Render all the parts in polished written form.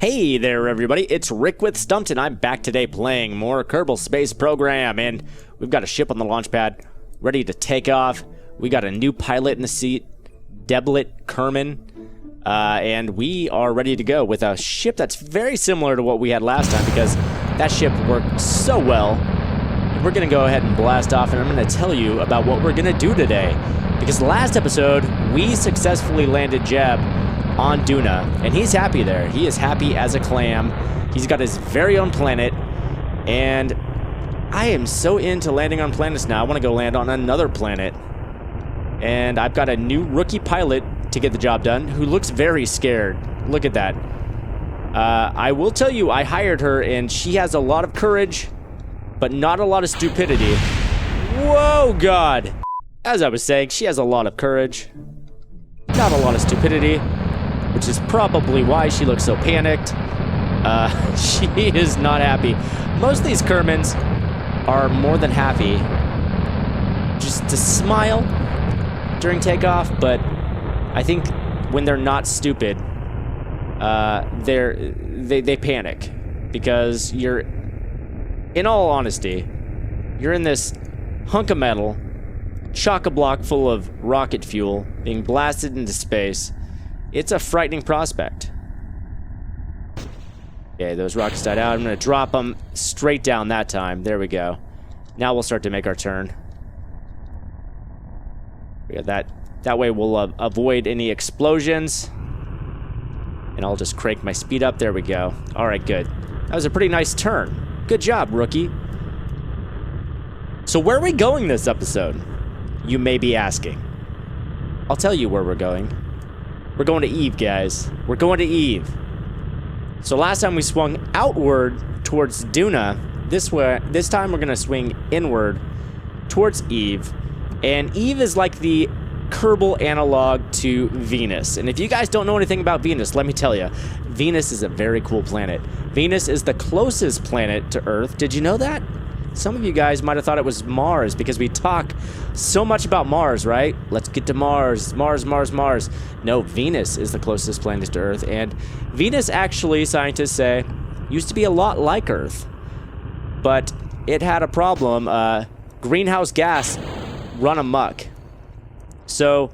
Hey there, everybody. It's Rick with Stumpt, and I'm back today playing more Kerbal Space Program. And we've got a ship on the launch pad ready to take off. We got a new pilot in the seat, Deblet Kerman. And we are ready to go with a ship that's very similar to what we had last time because that ship worked so well. And we're going to go ahead and blast off, and I'm going to tell you about what we're going to do today. Because last episode, we successfully landed Jeb on Duna, and he's happy there. He is happy as a clam. He's got his very own planet, and I am so into landing on planets now. I want to go land on another planet. And I've got a new rookie pilot to get the job done who looks very scared. Look at that. I will tell you, I hired her, and she has a lot of courage, but not a lot of stupidity. Whoa, God. As I was saying, she has a lot of courage, not a lot of stupidity, which is probably why she looks so panicked. She is not happy. Most of these Kermans are more than happy just to smile during takeoff, but I think when they're not stupid, they panic because you're, in all honesty, you're in this hunk of metal, chock-a-block full of rocket fuel being blasted into space. It's a frightening prospect. Okay, those rockets died out. I'm going to drop them straight down that time. There we go. Now we'll start to make our turn. We got that. That way we'll avoid any explosions. And I'll just crank my speed up. There we go. All right, good. That was a pretty nice turn. Good job, rookie. So where are we going this episode? You may be asking. I'll tell you where we're going. We're going to Eve, guys. We're going to Eve. So last time we swung outward towards Duna. This time we're going to swing inward towards Eve. And Eve is like the Kerbal analog to Venus. And if you guys don't know anything about Venus, let me tell you. Venus is a very cool planet. Venus is the closest planet to Earth. Did you know that? Some of you guys might have thought it was Mars because we talk so much about Mars, right? Let's get to Mars. Mars, Mars, Mars. No, Venus is the closest planet to Earth. And Venus, actually, scientists say, used to be a lot like Earth. But it had a problem. Greenhouse gas run amok. So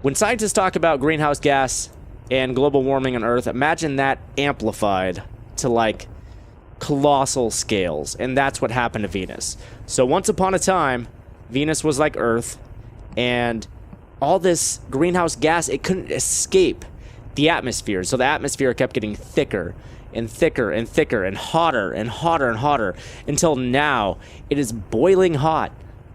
when scientists talk about greenhouse gas and global warming on Earth, imagine that amplified to like colossal scales, and that's what happened to Venus. So once upon a time, Venus was like Earth, and all this greenhouse gas, it couldn't escape the atmosphere. So the atmosphere kept getting thicker and thicker and thicker and hotter and hotter and hotter until now it is boiling hot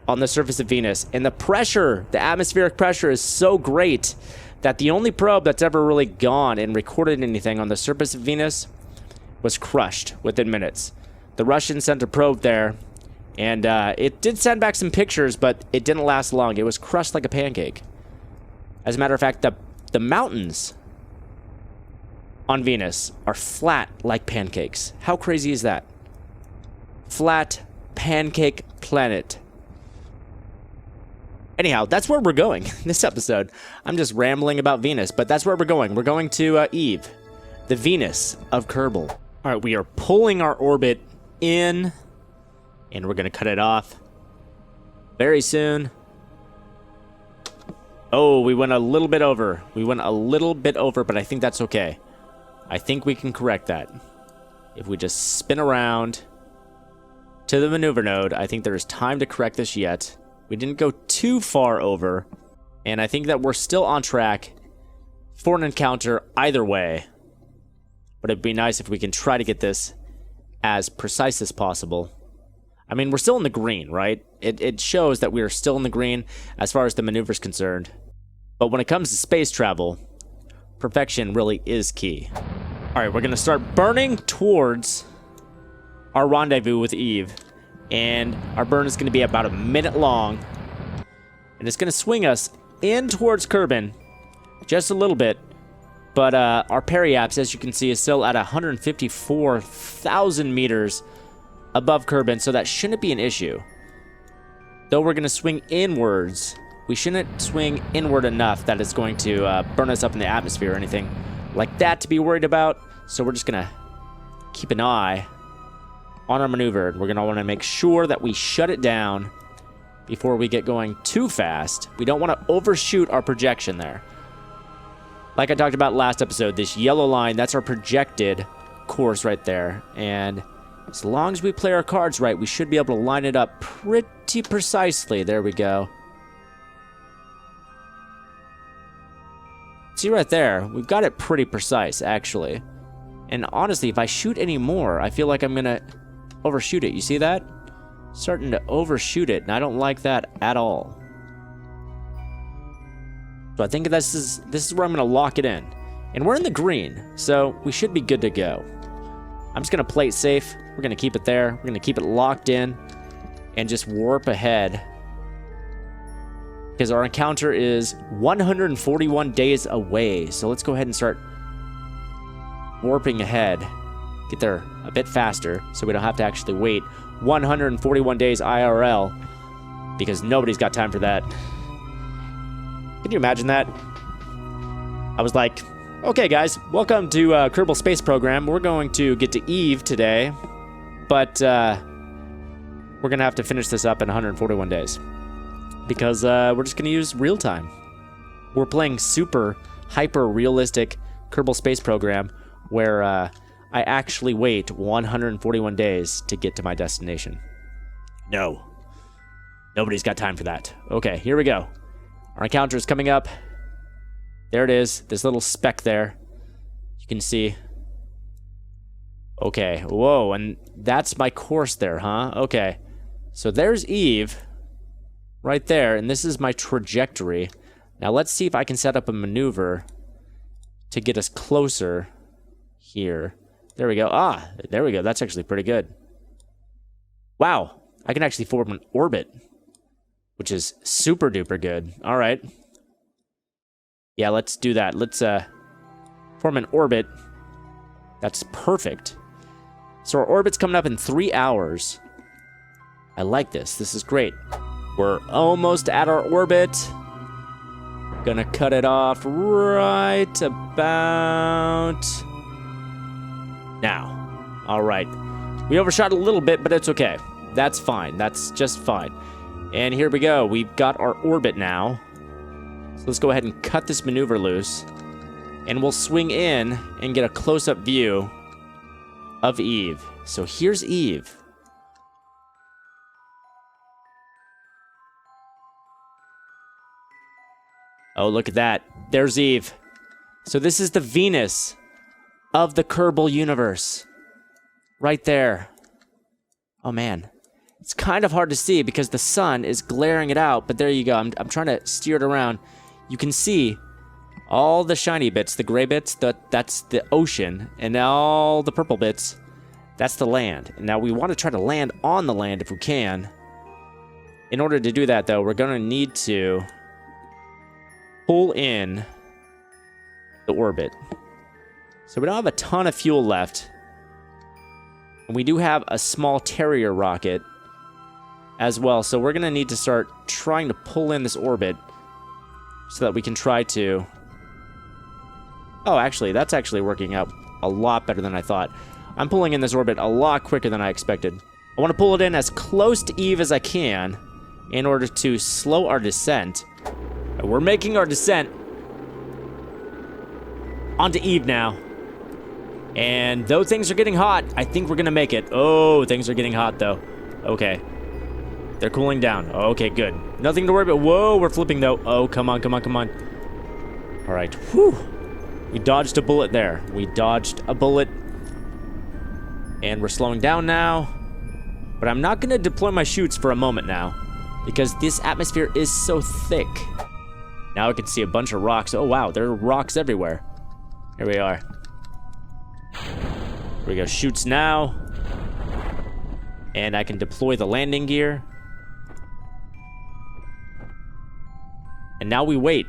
on the surface of Venus. And the pressure, the atmospheric pressure is so great that the only probe that's ever really gone and recorded anything on the surface of Venus was crushed within minutes. The Russians sent a probe there, and it did send back some pictures, but it didn't last long. It was crushed like a pancake. As a matter of fact, the mountains on Venus are flat like pancakes. How crazy is that? Flat pancake planet. Anyhow, that's where we're going this episode. I'm just rambling about Venus, but that's where we're going. We're going to Eve, the Venus of Kerbal. All right, we are pulling our orbit in, and we're going to cut it off very soon. Oh, we went a little bit over. But I think that's okay. I think we can correct that. If we just spin around to the maneuver node, I think there's time to correct this yet. We didn't go too far over, and I think that we're still on track for an encounter either way. But it'd be nice if we can try to get this as precise as possible. I mean, we're still in the green, right? It shows that we are still in the green as far as the maneuver is concerned. But when it comes to space travel, perfection really is key. All right, we're going to start burning towards our rendezvous with Eve. And our burn is going to be about a minute long. And it's going to swing us in towards Kerbin just a little bit. But our periaps, as you can see, is still at 154,000 meters above Kerbin, so that shouldn't be an issue. Though we're going to swing inwards, we shouldn't swing inward enough that it's going to burn us up in the atmosphere or anything like that to be worried about. So we're just gonna keep an eye on our maneuver. We're gonna want to make sure that we shut it down before we get going too fast. We don't want to overshoot our projection there. Like I talked about last episode, this yellow line, that's our projected course right there. And as long as we play our cards right, we should be able to line it up pretty precisely. There we go. See right there, we've got it pretty precise, actually. And honestly, if I shoot any more, I feel like I'm gonna overshoot it. You see that? Starting to overshoot it, and I don't like that at all. So I think this is where I'm gonna lock it in. And we're in the green, so we should be good to go. I'm just gonna play it safe. We're gonna keep it there. We're gonna keep it locked in and just warp ahead. Because our encounter is 141 days away. So let's go ahead and start warping ahead. Get there a bit faster so we don't have to actually wait 141 days IRL, because nobody's got time for that. Can you imagine that? I was like, okay guys, welcome to Kerbal Space Program. We're going to get to Eve today, but we're gonna have to finish this up in 141 days. Because we're just going to use real time. We're playing super hyper realistic Kerbal Space Program where I actually wait 141 days to get to my destination. No. Nobody's got time for that. Okay, here we go. Our encounter is coming up. There it is. This little speck there. You can see. Okay. Whoa, and that's my course there, huh? Okay. So there's Eve. Right there, and this is my trajectory. Now let's see if I can set up a maneuver to get us closer here. There we go. Ah, there we go. That's actually pretty good. Wow, I can actually form an orbit, which is super duper good. All right. Yeah, let's do that. Let's form an orbit. That's perfect. So our orbit's coming up in 3 hours. I like this. This is great. We're almost at our orbit. Gonna cut it off right about now. All right. We overshot a little bit, but it's okay. That's fine. That's just fine. And here we go. We've got our orbit now. So let's go ahead and cut this maneuver loose. And we'll swing in and get a close-up view of Eve. So here's Eve. Oh, look at that. There's Eve. So this is the Venus of the Kerbal universe. Right there. Oh, man. It's kind of hard to see because the sun is glaring it out, but there you go. I'm trying to steer it around. You can see all the shiny bits, the gray bits, that's the ocean, and all the purple bits, that's the land. And now we want to try to land on the land if we can. In order to do that, though, we're going to need to pull in the orbit. So we don't have a ton of fuel left. And we do have a small Terrier rocket as well. So we're going to need to start trying to pull in this orbit so that we can try to... Oh, actually, that's actually working out a lot better than I thought. I'm pulling in this orbit a lot quicker than I expected. I want to pull it in as close to Eve as I can in order to slow our descent. We're making our descent onto Eve now. And though things are getting hot, I think we're going to make it. Oh, things are getting hot, though. Okay. They're cooling down. Okay, good. Nothing to worry about. Whoa, we're flipping, though. Oh, come on, come on, come on. All right. Whew. We dodged a bullet there. We dodged a bullet. And we're slowing down now. But I'm not going to deploy my chutes for a moment now, because this atmosphere is so thick. Now I can see a bunch of rocks. Oh, wow, there are rocks everywhere. Here we are. Here we go, chutes now. And I can deploy the landing gear. And now we wait.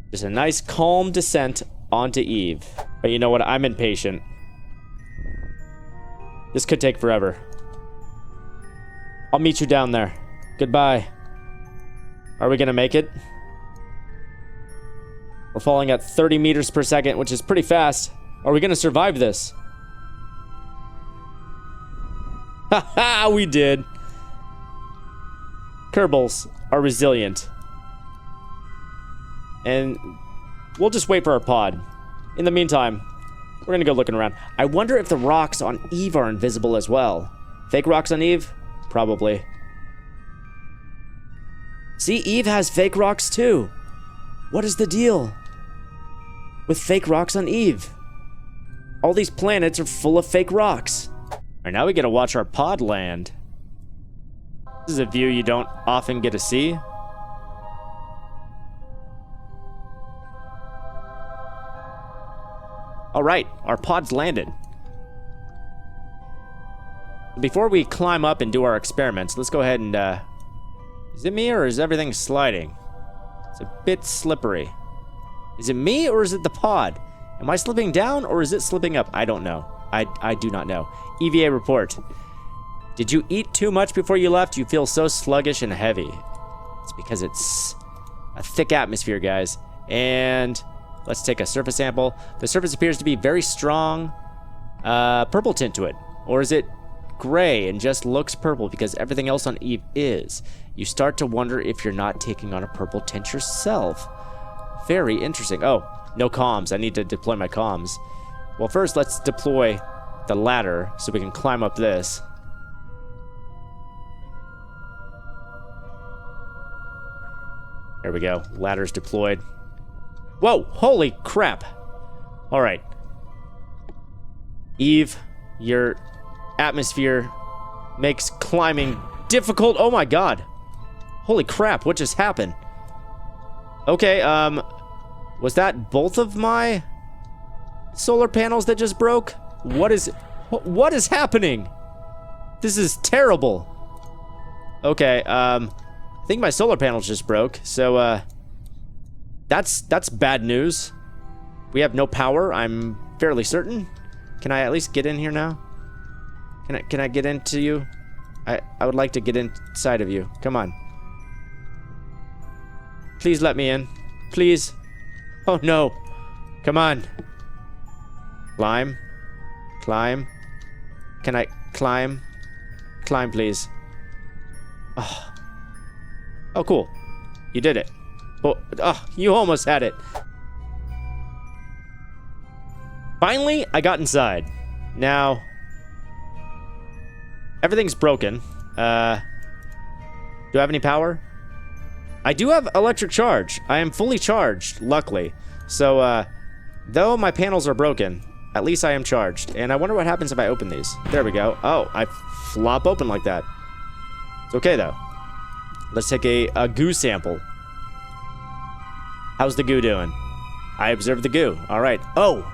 Just a nice, calm descent onto Eve. But you know what? I'm impatient. This could take forever. I'll meet you down there. Goodbye. Are we gonna make it? We're falling at 30 meters per second, which is pretty fast. Are we gonna survive this? Haha, we did. Kerbals are resilient. And we'll just wait for our pod. In the meantime, we're gonna go looking around. I wonder if the rocks on Eve are invisible as well. Fake rocks on Eve? Probably. See, Eve has fake rocks too. What is the deal with fake rocks on Eve? All these planets are full of fake rocks. Alright, now we get to watch our pod land. This is a view you don't often get to see. Alright, our pod's landed. Before we climb up and do our experiments, let's go ahead and, is it me or is everything sliding? It's a bit slippery. Is it me or is it the pod? Am I slipping down or is it slipping up? I don't know. I do not know. EVA report. Did you eat too much before you left? You feel so sluggish and heavy. It's because it's a thick atmosphere, guys. And let's take a surface sample. The surface appears to be very strong purple tint to it. Or is it gray and just looks purple because everything else on Eve is? You start to wonder if you're not taking on a purple tint yourself. Very interesting. Oh, no comms. I need to deploy my comms. Well, first let's deploy the ladder so we can climb up this. There we go. Ladder's deployed. Whoa! Holy crap! Alright. Eve, your atmosphere makes climbing difficult. Oh my god! Holy crap, what just happened? Okay, was that both of my solar panels that just broke? What is happening? This is terrible. Okay, I think my solar panels just broke, so, that's bad news. We have no power, I'm fairly certain. Can I at least get in here now? Can I get into you? I would like to get inside of you. Come on. Please let me in. Please. Oh no. Come on. Climb. Climb. Can I climb? Climb, please. Oh. Oh, cool. You did it. Oh, you almost had it. Finally, I got inside. Now, everything's broken. Do I have any power? I do have electric charge. I am fully charged, luckily. So, though my panels are broken, at least I am charged. And I wonder what happens if I open these. There we go. Oh, I flop open like that. It's okay, though. Let's take a goo sample. How's the goo doing? I observed the goo. All right. Oh!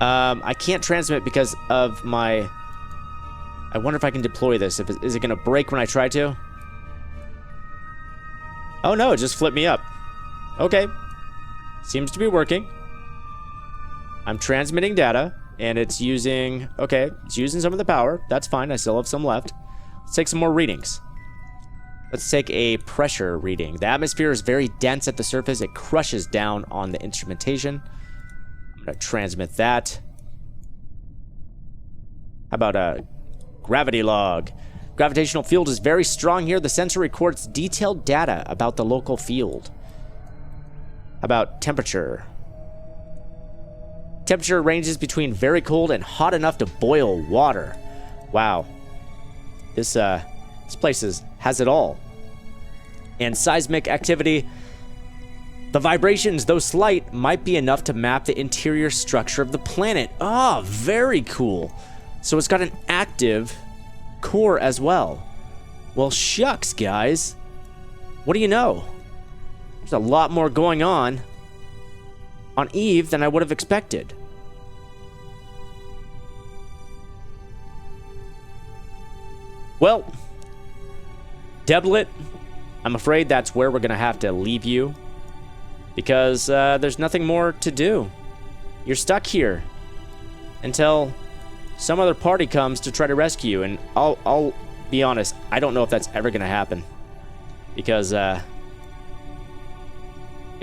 I can't transmit because of my... I wonder if I can deploy this. Is it going to break when I try to? Oh no, it just flipped me up. Okay. Seems to be working. I'm transmitting data, and it's using... Okay, it's using some of the power. That's fine, I still have some left. Let's take some more readings. Let's take a pressure reading. The atmosphere is very dense at the surface. It crushes down on the instrumentation. I'm going to transmit that. How about a gravity log? Gravitational field is very strong here. The sensor records detailed data about the local field. How about temperature? Temperature ranges between very cold and hot enough to boil water. Wow. This place has it all. And seismic activity. The vibrations, though slight, might be enough to map the interior structure of the planet. Ah, very cool. So it's got an active core as well. Well, shucks, guys. What do you know? There's a lot more going on Eve than I would have expected. Well, Deblet, I'm afraid that's where we're going to have to leave you. Because there's nothing more to do. You're stuck here until some other party comes to try to rescue you. And I'll be honest, I don't know if that's ever going to happen. Because it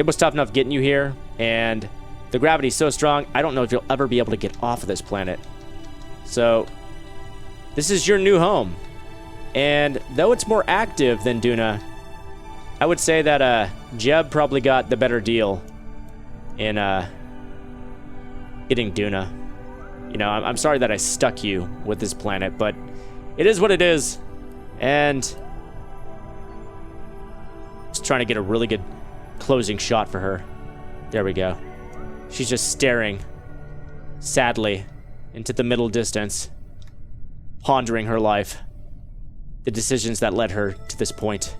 was tough enough getting you here. And The gravity's so strong, I don't know if you'll ever be able to get off of this planet. So, this is your new home. And though it's more active than Duna, I would say that Jeb probably got the better deal in getting Duna. You know, I'm sorry that I stuck you with this planet, but it is what it is. And just trying to get a really good closing shot for her. There we go. She's just staring, sadly, into the middle distance, pondering her life, the decisions that led her to this point.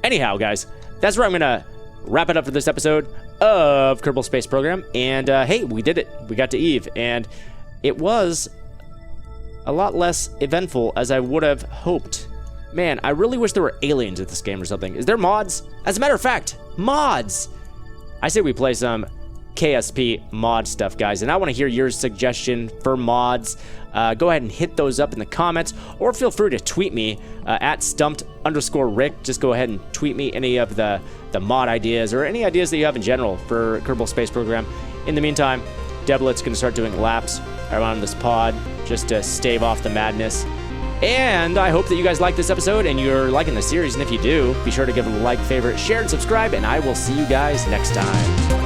Anyhow, guys, that's where I'm going to wrap it up for this episode of Kerbal Space Program. And, hey, we did it. We got to Eve. And it was a lot less eventful as I would have hoped. Man, I really wish there were aliens in this game or something. Is there mods? As a matter of fact, mods! I say we play some KSP mod stuff, guys, and I want to hear your suggestion for mods. Go ahead and hit those up in the comments, or feel free to tweet me at Stumpt_Rick. Just go ahead and tweet me any of the mod ideas or any ideas that you have in general for Kerbal Space Program. In the meantime, Deblet's going to start doing laps around this pod just to stave off the madness. And I hope that you guys like this episode and you're liking the series. And if you do, be sure to give it a like, favorite, share, and subscribe. And I will see you guys next time.